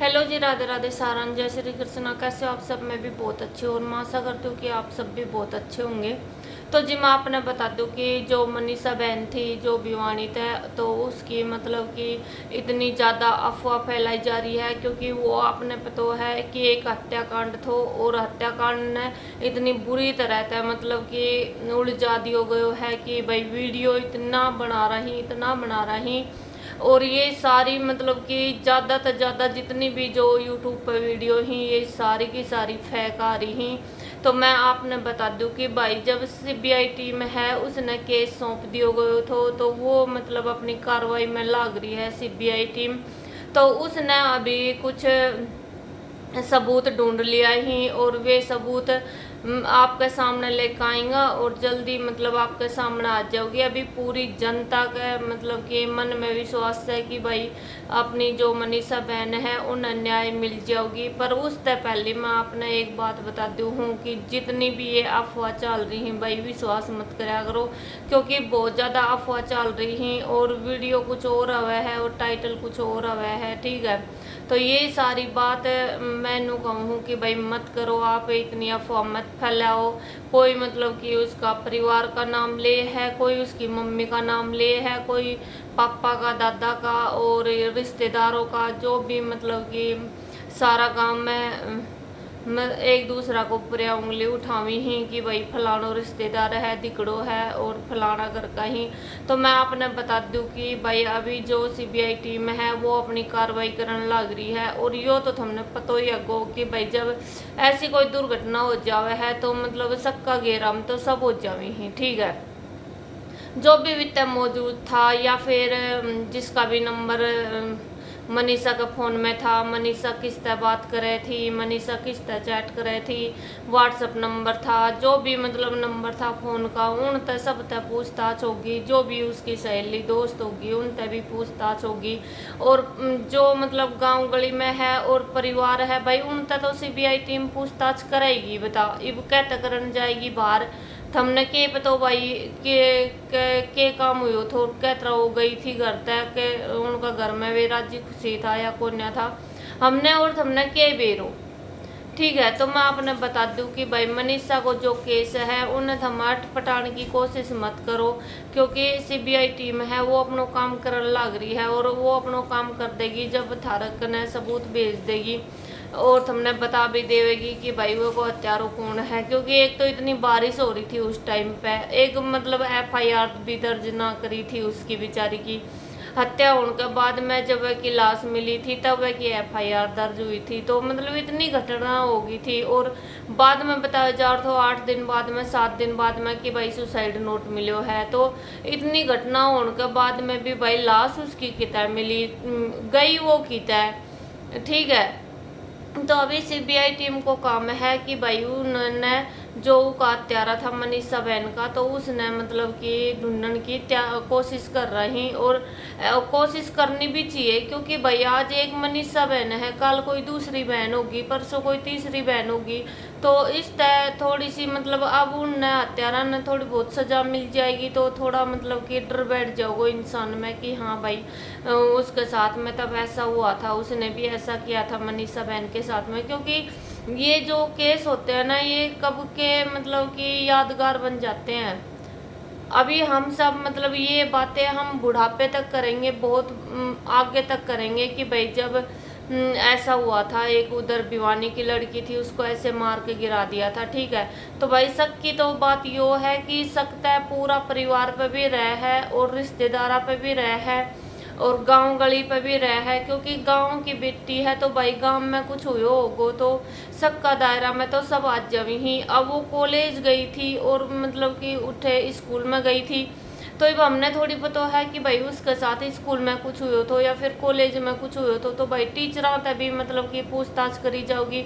Hello जी, राधे राधे, सारंग, जय श्री कृष्णा। कैसे हो आप सब? मैं भी बहुत अच्छी हूँ और मैं आशा करती हूँ कि आप सब भी बहुत अच्छे होंगे। तो जी मैं आपने बता दूँ कि जो मनीषा बहन थी, जो विवाहित है, तो उसकी मतलब कि इतनी ज़्यादा अफवाह फैलाई जा रही है, क्योंकि वो आपने पता है कि एक हत्याकांड था और हत्याकांड ने इतनी बुरी तरह था मतलब कि उल्झा दियो गयो है कि भाई वीडियो इतना बना रही और ये सारी मतलब कि ज़्यादा से ज़्यादा जितनी भी जो यूट्यूब पर वीडियो ही ये सारी की सारी फेक आ रही हैं। तो मैं आपने बता दूं कि भाई जब सीबीआई टीम है उसने केस सौंप दियो गयो तो वो मतलब अपनी कार्रवाई में लाग रही है सीबीआई टीम। तो उसने अभी कुछ सबूत ढूंढ लिया ही और वे सबूत आपके सामने लेकर आएंगा और जल्दी मतलब आपके सामने आ जाओगी। अभी पूरी जनता का मतलब कि मन में विश्वास है कि भाई अपनी जो मनीषा बहन है उन्हें न्याय मिल जाओगी। पर उससे पहले मैं आपने एक बात बता दूँ हूँ कि जितनी भी ये अफवाह चल रही हैं भाई विश्वास मत करा करो, क्योंकि बहुत ज़्यादा अफवाह चल रही हैं और वीडियो कुछ और हुआ है और टाइटल कुछ और हुआ है। ठीक है, तो ये सारी बात मैंने कहूँ कि भाई मत करो, आप इतनी अफवाह मत फैलाओ। कोई मतलब कि उसका परिवार का नाम ले है, कोई उसकी मम्मी का नाम ले है, कोई पापा का, दादा का और रिश्तेदारों का, जो भी मतलब कि सारा काम मैं एक दूसरा को ऊपर उंगली उठावी ही कि भाई फलानो रिश्तेदार है, दिकड़ो है और फलाना घर का ही। तो मैं आपने बता दूं कि भाई अभी जो सीबीआई टीम है वो अपनी कार्रवाई करने लग रही है और यो तो तुमने पता ही अगो कि भाई जब ऐसी कोई दुर्घटना हो जावे है तो मतलब सबका घेराम तो सब हो जावे ही। ठीक है, जो भी वित्त मौजूद था या फिर जिसका भी नंबर मनीषा का फ़ोन में था, मनीषा किस तरह बात करे थी, मनीषा किस तरह चैट करे थी, व्हाट्सअप नंबर था, जो भी मतलब नंबर था फ़ोन का, उन तक सब तक पूछताछ होगी। जो भी उसकी सहेली दोस्त होगी उन तक भी पूछताछ होगी और जो मतलब गांव गली में है और परिवार है भाई उन तक तो सीबीआई टीम पूछताछ करेगी। बताओ इब कहते करन जाएगी बाहर, थमने के पतो भाई के काम हुई थो कै तरह हो गई थी घर तक के उनका घर में वे राजी खुशी था या कोन्या था, हमने और थमने के बेरो। ठीक है, तो मैं आपने बता दूं कि भाई मनीषा को जो केस है उन्हें थम पटाने की कोशिश मत करो, क्योंकि सीबीआई टीम है वो अपनो काम करने लग रही है और वो अपनो काम कर देगी जब थारक ने सबूत भेज देगी और तुमने बता भी देगी कि भाई वो को हत्यारों कौन है। क्योंकि एक तो इतनी बारिश हो रही थी उस टाइम पे, एक मतलब एफआईआर भी दर्ज ना करी थी उसकी बेचारी की। हत्या होने के बाद में जब वह की लाश मिली थी तब वह की एफआईआर दर्ज हुई थी। तो मतलब इतनी घटना हो गई थी और बाद में बताया जा रहा था 8 दिन बाद में 7 दिन बाद में कि भाई सुसाइड नोट मिलो है। तो इतनी घटना होने के बाद में भी भाई लाश उसकी कितना मिली, गई वो कितना। ठीक है, तो अभी सीबीआई टीम को काम है कि भाई उन्होंने जो का हत्यारा था मनीषा बहन का, तो उसने मतलब कि ढूंढने की कोशिश कर रही और कोशिश करनी भी चाहिए, क्योंकि भाई आज एक मनीषा बहन है, कल कोई दूसरी बहन होगी, परसों कोई तीसरी बहन होगी। तो इस तरह थोड़ी सी मतलब अब उन हत्यारा ने थोड़ी बहुत सजा मिल जाएगी तो थोड़ा मतलब कि डर बैठ जाओगे इंसान में कि हाँ भाई उसके साथ में तब ऐसा हुआ था, उसने भी ऐसा किया था मनीषा बहन के साथ में। क्योंकि ये जो केस होते हैं ना ये कब के मतलब कि यादगार बन जाते हैं। अभी हम सब मतलब ये बातें हम बुढ़ापे तक करेंगे, बहुत आगे तक करेंगे कि भाई जब ऐसा हुआ था, एक उधर भिवानी की लड़की थी उसको ऐसे मार के गिरा दिया था। ठीक है, तो भाई शक की तो बात यो है कि सकता है पूरा परिवार पे भी रह है और रिश्तेदारा पे भी रह है और गांव गली पे भी रह है, क्योंकि गांव की बेटी है तो भाई गांव में कुछ हुए होगो तो सबका दायरा में तो सब आज जमी ही। अब वो कॉलेज गई थी और मतलब कि उठे स्कूल में गई थी, तो अब हमने थोड़ी पता है कि भाई उसके साथ स्कूल में कुछ हुए तो या फिर कॉलेज में कुछ हुए तो भाई टीचर तभी मतलब कि पूछताछ करी जाओगी।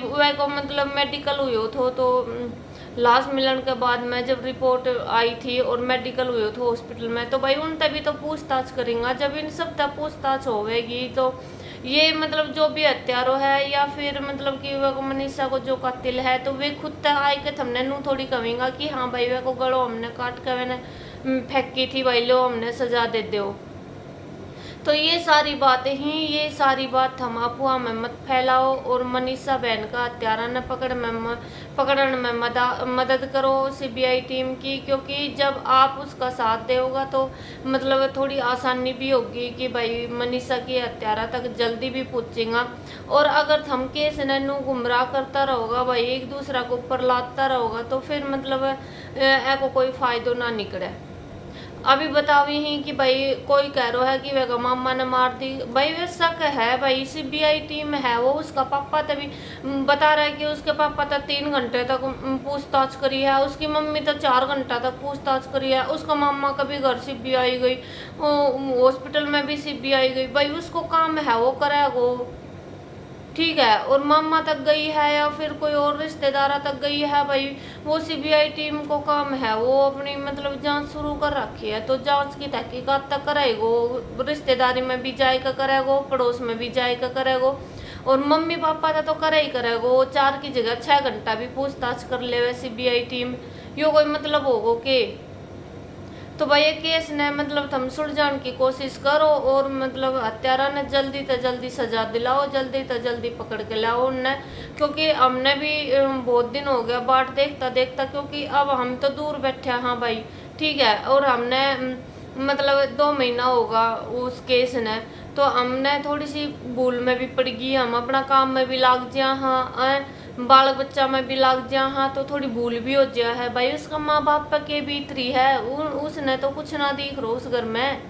वह को मतलब मेडिकल हुए तो लाश मिलन के बाद में जब रिपोर्ट आई थी और मेडिकल हुए थे हॉस्पिटल में, तो भाई उन तभी तो पूछताछ करेंगे। जब इन सब तक पूछताछ होगी तो ये मतलब जो भी हत्यारो है या फिर मतलब कि वह मनीषा को जो कातिल है तो वे खुद तक आए के हमने नू थोड़ी कहेंगा कि हाँ भाई वह को गलो हमने काट के मैंने फेंकी थी भाई लो हमने सजा दे दो। तो ये सारी बातें ही, ये सारी बात हम अफवाह में मत फैलाओ और मनीषा बहन का हत्यारा न पकड़न में मदद करो सीबीआई टीम की, क्योंकि जब आप उसका साथ दोगा तो मतलब थोड़ी आसानी भी होगी कि भाई मनीषा की हत्यारा तक जल्दी भी पहुंचेगा। और अगर हम केस नैनू गुमराह करता रहोगा भाई, एक दूसरा को ऊपर लाता रहोगा, तो फिर मतलब को कोई फायदो ना निकले। अभी बताओ ही कि भाई कोई कह रहा है कि वेगा मामा ने मार दी, भाई वे शक है भाई, सीबीआई टीम है वो, उसका पापा तभी बता रहा है कि उसके पापा तो 3 घंटे तक पूछताछ करी है, उसकी मम्मी तो 4 घंटा तक पूछताछ करी है, उसका मामा कभी घर सीबीआई गई, हॉस्पिटल में भी सीबीआई गई, भाई उसको काम है वो करेगा, ठीक है। और मामा तक गई है या फिर कोई और रिश्तेदारा तक गई है भाई, वो सीबीआई टीम को काम है वो अपनी मतलब जांच शुरू कर रखी है, तो जांच की तहकीकात तक करेगो, रिश्तेदारी में भी जाएगा करेगो, पड़ोस में भी जाएगा करेगो, और मम्मी पापा तो करे ही करेगो। 4 की जगह 6 घंटा भी पूछताछ कर ले सीबीआई टीम, यो कोई मतलब होगो के। तो भाई ये केस ने मतलब थम सुलझाने की कोशिश करो और मतलब हत्यारा ने जल्दी से जल्दी सजा दिलाओ, जल्दी से जल्दी पकड़ के लाओ उन्हें, क्योंकि हमने भी बहुत दिन हो गया बाट देखता देखता, क्योंकि अब हम तो दूर बैठे हैं हाँ भाई, ठीक है। और हमने मतलब 2 महीना होगा उस केस ने, तो हमने थोड़ी सी भूल में भी पड़ गई, हम अपना काम में भी लाग जा हाँ, बाल बच्चा में भी लग जा हाँ, तो थोड़ी भूल भी हो जा है भाई, उसका माँ बाप के बीतरी है, उसने तो कुछ ना दिख रो उस घर में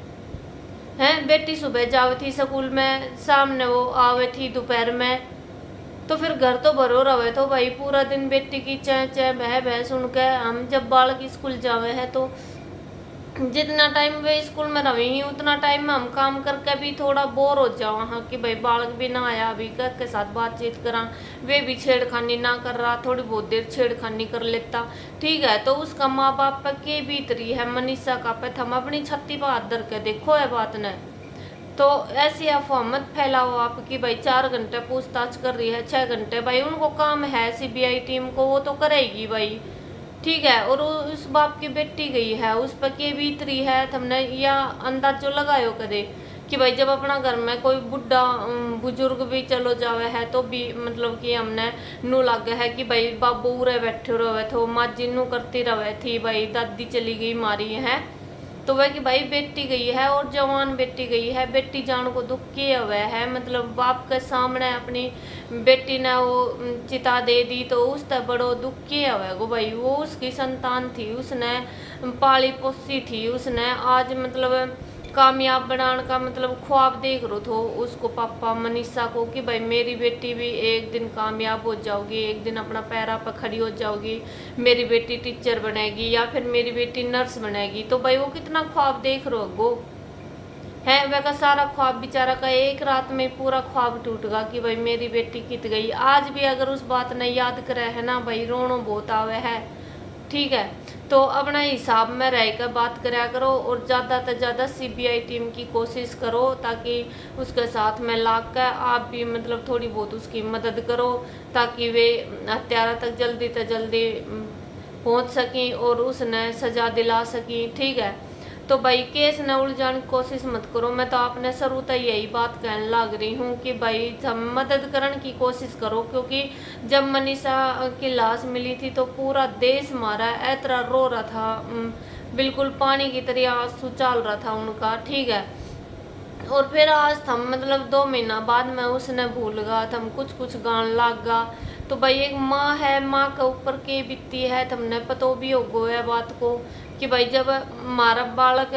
है। बेटी सुबह जावे थी स्कूल में, सामने वो आवे थी दोपहर में, तो फिर घर तो भरो रहे, तो भाई पूरा दिन बेटी की चह चह बह बह सुन के हम जब बालक स्कूल जावे हैं, तो जितना टाइम वे स्कूल में रही ही उतना टाइम में हम काम करके भी थोड़ा बोर हो जाओ हाँ, कि भाई बालक भी ना आया, अभी घर के साथ बातचीत करा, वे भी छेड़खानी ना कर रहा, थोड़ी बहुत देर छेड़खानी कर लेता, ठीक है। तो उसका माँ बाप पे के बीत रही है मनीषा का पे, हम अपनी छत्ती पर हाथ धर के देखो है बात ने। तो ऐसी अफवाह मत फैलाओ आप कि भाई 4 घंटे पूछताछ कर रही है, 6 घंटे, भाई उनको काम है सीबीआई टीम को, वो तो करेगी भाई, ठीक है। और उस बाप की बेटी गई है, उस पर के बीतरी है, तुमने या अंदाजो लगायो करे कि भाई जब अपना घर में कोई बुढ़ा बुजुर्ग भी चलो जावे है, तो भी मतलब कि हमने नू लग है कि भाई बाबू उरे बैठे रहे थे, माँ जी नू करती रहे थी, भाई दादी चली गई मारी है, तो वह कि भाई बेटी गई है और जवान बेटी गई है, बेटी जान को दुख के हुआ है, मतलब बाप के सामने अपनी बेटी ने वो चिता दे दी, तो उस तक बड़ो दुख के हुआ गो भाई, वो उसकी संतान थी, उसने पाली पोसी थी, उसने आज मतलब कामयाब बनाने का मतलब ख्वाब देख रो थो उसको पापा मनीषा को कि भाई मेरी बेटी भी एक दिन कामयाब हो जाओगी, एक दिन अपना पैरा पर खड़ी हो जाओगी, मेरी बेटी टीचर बनेगी या फिर मेरी बेटी नर्स बनेगी, तो भाई वो कितना ख्वाब देख रो गो है, वह का सारा ख्वाब बेचारा का एक रात में पूरा ख्वाब टूट गया कि भाई मेरी बेटी कित गई। आज भी अगर उस बात ने याद करे है ना भाई, रोनो बहुत आवे है, ठीक है। तो अपना हिसाब में रह कर बात कराया करो और ज़्यादा से ज़्यादा सीबीआई टीम की कोशिश करो, ताकि उसके साथ में लाग कर आप भी मतलब थोड़ी बहुत उसकी मदद करो, ताकि वे हत्यारा तक जल्दी से जल्दी पहुंच सकें और उसने सज़ा दिला सकें, ठीक है। तो भाई केस न उलझाने की कोशिश मत करो, मैं तो आपने शुरू तक यही बात कहने लग रही हूँ कि भाई हम मदद करने की कोशिश करो, क्योंकि जब मनीषा की लाश मिली थी तो पूरा देश हमारा ऐतरा रो रहा था, बिल्कुल पानी की तरह आंसू चाल रहा था उनका, ठीक है। और फिर आज हम मतलब 2 महीना बाद में उसने भूल गया, हम कुछ कुछ गान लाग गा, तो भाई एक माँ है, माँ के ऊपर के बीती है, तुमने पतो भी होगो है बात को कि भाई जब हमारा बालक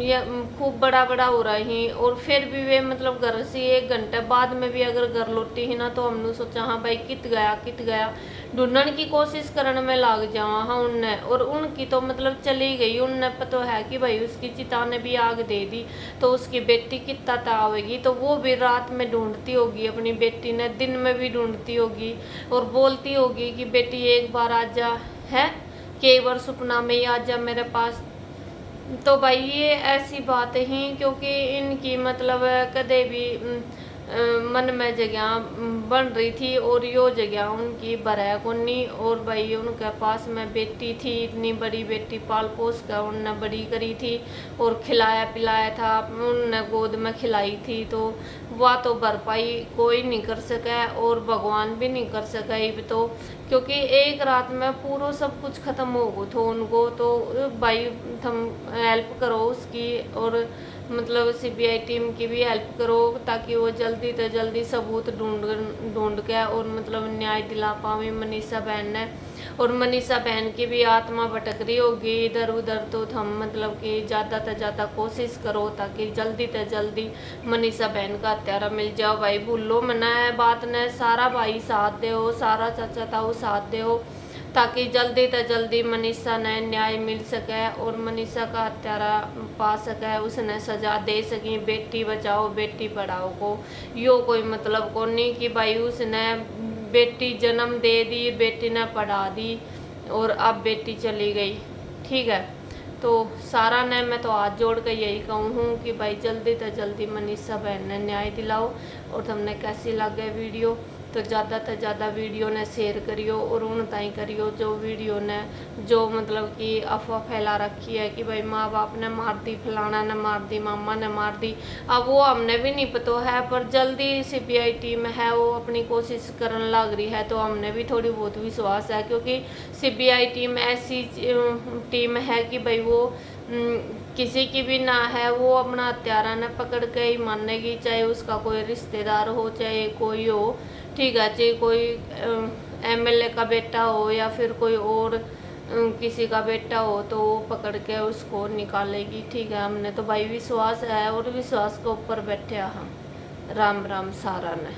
ये खूब बड़ा बड़ा हो रहा है और फिर भी वे मतलब घर से 1 घंटे बाद में भी अगर घर लौटी है ना, तो हमने सोचा हाँ भाई कित गया ढूंढने की कोशिश करने में लाग जावा हाँ उनने, और उनकी तो मतलब चली गई, उनने पता है कि भाई उसकी चिता ने भी आग दे दी, तो उसकी बेटी कितना आवेगी, तो वो भी रात में ढूंढती होगी अपनी बेटी ने, दिन में भी ढूंढती होगी और बोलती होगी कि बेटी एक बार आ जा है, कि एक बार सपना में ही आ जा मेरे पास। तो भाई ये ऐसी बातें हैं क्योंकि इनकी मतलब कदे भी मन में जगह बन रही थी और यो जगह उनकी बरह कोनी। और भाई उनके पास में बेटी थी, इतनी बड़ी बेटी पाल पोस कर उनने बड़ी करी थी और खिलाया पिलाया था, उनने गोद में खिलाई थी। तो वह तो भरपाई कोई नहीं कर सका और भगवान भी नहीं कर सका अब तो, क्योंकि एक रात में पूरा सब कुछ खत्म हो गया था उनको। तो भाई तुम हेल्प करो उसकी, और मतलब सीबीआई टीम की भी हेल्प करो, ताकि वो जल्दी से जल्दी सबूत ढूंढ के और मतलब न्याय दिला पावे मनीषा बहन ने। और मनीषा बहन की भी आत्मा भटक रही होगी इधर उधर, तो हम मतलब कि ज़्यादा से ज़्यादा कोशिश करो ताकि जल्दी से जल्दी मनीषा बहन का हत्यारा मिल जाओ। भाई भूलो मना है बात ने, सारा भाई साथ दो, सारा चाचा ताऊ साथ दो, ताकि जल्दी से जल्दी मनीषा ने न्याय मिल सके और मनीषा का हत्यारा पा सके, उसने सजा दे सकी। बेटी बचाओ बेटी पढ़ाओ को यो कोई मतलब को नहीं कि भाई उसने बेटी जन्म दे दी, बेटी ने पढ़ा दी और अब बेटी चली गई। ठीक है, तो सारा ने मैं तो हाथ जोड़ कर यही कहूँ हूँ कि भाई जल्दी से जल्दी मनीषा बहन ने न्याय दिलाओ। और तुमने कैसी लगे वीडियो तो ज़्यादा से ज़्यादा वीडियो ने शेयर करियो और उन ताई करियो जो वीडियो ने जो मतलब कि अफवाह फैला रखी है कि भाई माँ बाप ने मार दी, फलाना ने मार दी, मामा ने मार दी। अब वो हमने भी नहीं पता है, पर जल्दी सीबीआई टीम है वो अपनी कोशिश करने लग रही है, तो हमने भी थोड़ी बहुत विश्वास है, क्योंकि सीबीआई टीम ऐसी टीम है कि भाई वो किसी की भी ना है, वो अपना हत्यारा ने पकड़ के ही मानेगी, चाहे उसका कोई रिश्तेदार हो चाहे कोई हो। ठीक है, चाहे कोई एमएलए का बेटा हो या फिर कोई और किसी का बेटा हो, तो वो पकड़ के उसको निकालेगी। ठीक है, हमने तो भाई विश्वास है और विश्वास के ऊपर बैठे हम। राम राम सारा ने।